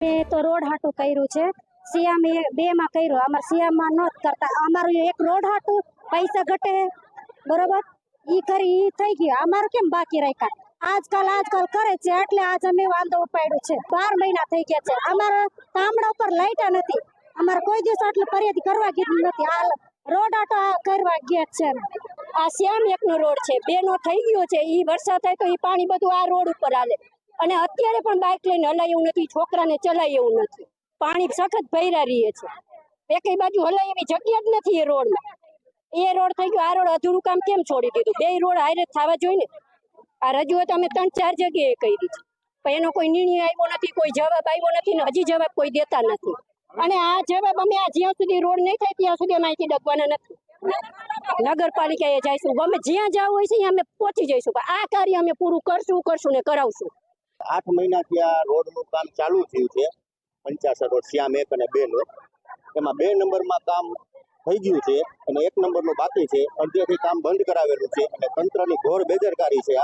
મેં તો રોડ હાટું કર્યું છે. સીએમ બે માં કર્યું, અમારે સીએમ માં નહોત કરતા. અમારું એક રોડ હાટું પૈસા ઘટે બરોબર, ઈ કરી ઈ થઈ ગયું. અમારું કેમ બાકી રાખ્યા? આજકાલ કરે છે એટલે આજ અમે વાંધો ઉપાડ્યો છે. 12 મહિના થઈ ગયા છે. અમારા ગામડા ઉપર લાઈટ નથી. અમારે કોઈ દિવસ આટલી ફરિયાદ કરવા કીધું નથી. આ રોડ આટો કરવા ગયા છે. આ શ્યામ એકનો રોડ છે, 2 નો થઈ ગયો છે. ઈ વરસાદ થાય તો ઈ પાણી બધું આ રોડ ઉપર હાલે. અને અત્યારે પણ બાઇક લઈને હલાય એવું નથી, છોકરાને ચલાય એવું નથી. પાણી સખત ભર્યા રહીએ છે. એકેય બાજુ હલાય એવી જગ્યા જ નથી એ રોડમાં. એ રોડ થઈ ગયો, આ રોડ અધૂરું કામ કેમ છોડી દીધું? 2 રોડ હારે થવા જોઈએ ને. આ રજૂઆત અમે 3-4 જગ્યાએ કરી છે, પણ એનો કોઈ નિર્ણય આવ્યો નથી, કોઈ જવાબ આવ્યો નથી ને હજી જવાબ કોઈ દેતા નથી. અને આ જવાબ અમે જ્યાં સુધી રોડ નહીં થાય ત્યાં સુધી અમે અહીંથી ડગવાના નથી. નગરપાલિકાએ જઈશું, અમે જ્યાં જવું હોય છે ત્યાં અમે પહોંચી જઈશું, પણ આ કાર્ય અમે પૂરું કરશું ને કરાવશું. 8 મહિનાથી આ રોડનું કામ ચાલુ થયું છે. 55 રોડ શ્યામ 1 અને 2 નો. એમાં 2 નંબરમાં કામ થઈ ગયું છે અને 1 નંબરનું બાકી છે. અડધેથી કામ બંધ કરાવેલું છે અને તંત્રની ઘોર બેદરકારી છે.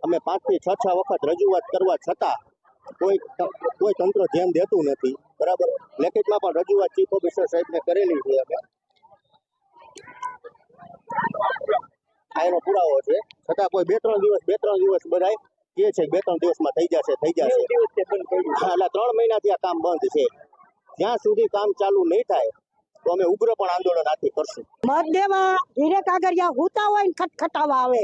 અમે 5 થી 6 વખત રજૂઆત કરવા છતાં કોઈ તંત્ર ધ્યાન દેતું નથી. બરાબર, લેખિતમાં પણ રજૂઆત ચીફ ઓફિસર સાહેબને કરેલી છે. અમે આ એનો પુરાવો છે, છતાં કોઈ 2-3 દિવસ બધાય કે છે 2-3 દિવસમાં થઈ જશે. હા, એટલે 3 મહિનાથી આ કામ બંધ છે. જ્યાં સુધી કામ ચાલુ નહીં થાય તો અમે ઉગ્ર પણ આંદોલન આથી કરશું. મત દેવા ધીરે કાગળિયા હુતા હોય ને ખટખટાવા આવે,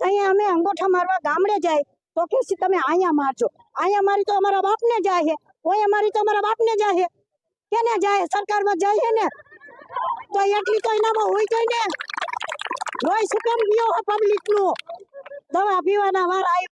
અહીંયા અમે અંગોઠા મારવા ગામડે જાય તો કે તમે અહીંયા મારજો. અહીંયા મારી તો અમારા બાપને જાય છે, કોઈ અમારી તો અમારા બાપને જાય છે. કેને જાય? સરકારમાં જાય છે ને. તો એટલી તો એનામાં હોય જાય ને. રોય શું કેમ ગયો પબ્લિક નું? દવા પીવાના વાર આવ્યો.